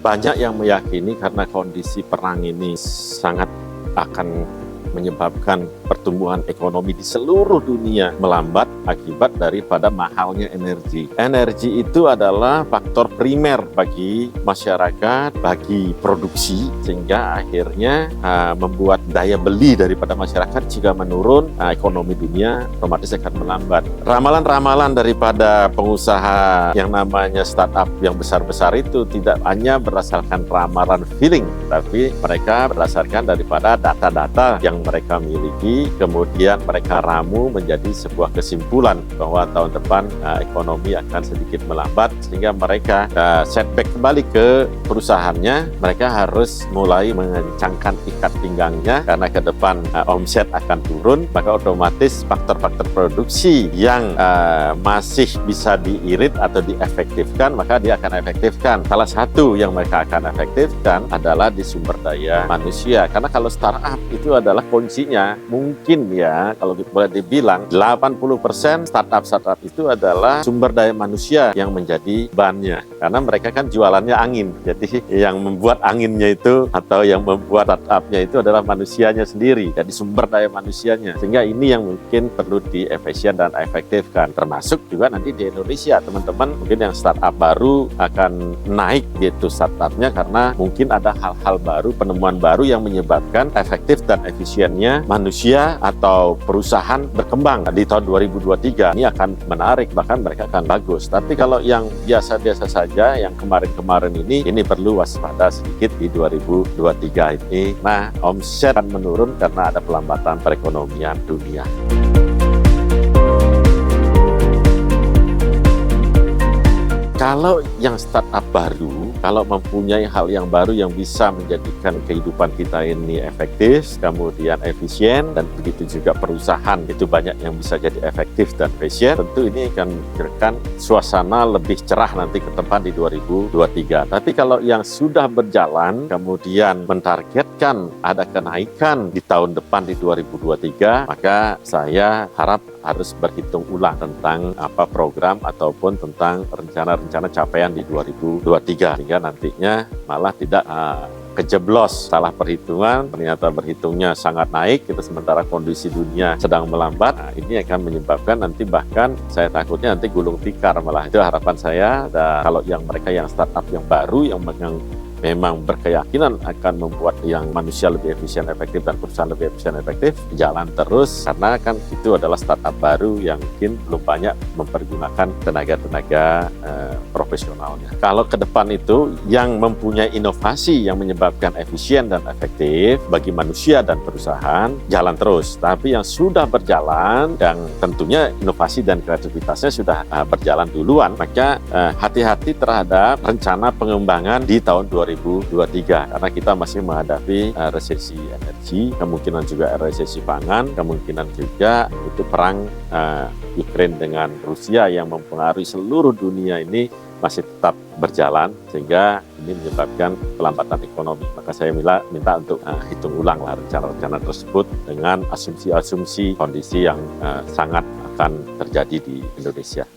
Banyak yang meyakini karena kondisi perang ini sangat akan menyebabkan pertumbuhan ekonomi di seluruh dunia melambat akibat daripada mahalnya energi. Energi itu adalah faktor primer bagi masyarakat, bagi produksi, sehingga akhirnya membuat daya beli daripada masyarakat jika menurun, ekonomi dunia otomatis akan melambat. Ramalan-ramalan daripada pengusaha yang namanya startup yang besar-besar itu tidak hanya berdasarkan ramalan feeling, tapi mereka berdasarkan daripada data-data yang mereka miliki, kemudian mereka ramu menjadi sebuah kesimpulan bahwa tahun depan ekonomi akan sedikit melambat, sehingga mereka setback kembali ke perusahaannya. Mereka harus mulai mengencangkan ikat pinggangnya karena ke depan omset akan turun, maka otomatis faktor-faktor produksi yang masih bisa diirit atau diefektifkan, maka dia akan efektifkan. Salah satu yang mereka akan efektifkan adalah di sumber daya manusia, karena kalau startup itu adalah kuncinya. Mungkin ya, kalau boleh dibilang 80% startup itu adalah sumber daya manusia yang menjadi bannya, karena mereka kan jualannya angin. Jadi yang membuat anginnya itu atau yang membuat startupnya itu adalah manusianya sendiri, jadi sumber daya manusianya. Sehingga ini yang mungkin perlu diefisien dan efektifkan, termasuk juga nanti di Indonesia. Teman-teman mungkin yang startup baru akan naik gitu startupnya, karena mungkin ada hal-hal baru, penemuan baru yang menyebabkan efektif dan efisiennya manusia atau perusahaan berkembang. Di tahun 2023 ini akan menarik, bahkan mereka akan bagus. Tapi kalau yang biasa-biasa saja, yang kemarin-kemarin ini perlu waspada sedikit di 2023 ini. Nah, omset akan menurun karena ada pelambatan perekonomian dunia. Kalau yang startup baru, kalau mempunyai hal yang baru yang bisa menjadikan kehidupan kita ini efektif, kemudian efisien, dan begitu juga perusahaan itu banyak yang bisa jadi efektif dan efisien, tentu ini akan memberikan suasana lebih cerah nanti ke depan di 2023. Tapi kalau yang sudah berjalan, kemudian mentargetkan ada kenaikan di tahun depan di 2023, maka saya harap harus berhitung ulang tentang apa program ataupun tentang rencana-rencana capaian di 2023, sehingga nantinya malah tidak kejeblos salah perhitungan, ternyata berhitungnya sangat naik, kita sementara kondisi dunia sedang melambat. Nah, ini akan menyebabkan nanti bahkan saya takutnya nanti gulung tikar malah. Itu harapan saya. Dan kalau yang mereka yang startup yang baru yang memang berkeyakinan akan membuat yang manusia lebih efisien efektif dan perusahaan lebih efisien efektif, jalan terus, karena kan itu adalah startup baru yang mungkin belum banyak mempergunakan tenaga-tenaga profesionalnya. Kalau ke depan itu yang mempunyai inovasi yang menyebabkan efisien dan efektif bagi manusia dan perusahaan, jalan terus. Tapi yang sudah berjalan dan tentunya inovasi dan kreativitasnya sudah berjalan duluan, maka hati-hati terhadap rencana pengembangan di tahun 2023, karena kita masih menghadapi resesi energi, kemungkinan juga resesi pangan, kemungkinan juga itu perang Ukraine dengan Rusia yang mempengaruhi seluruh dunia ini masih tetap berjalan, sehingga ini menyebabkan pelambatan ekonomi. Maka saya minta untuk hitung ulang lah rencana-rencana tersebut dengan asumsi-asumsi kondisi yang sangat akan terjadi di Indonesia.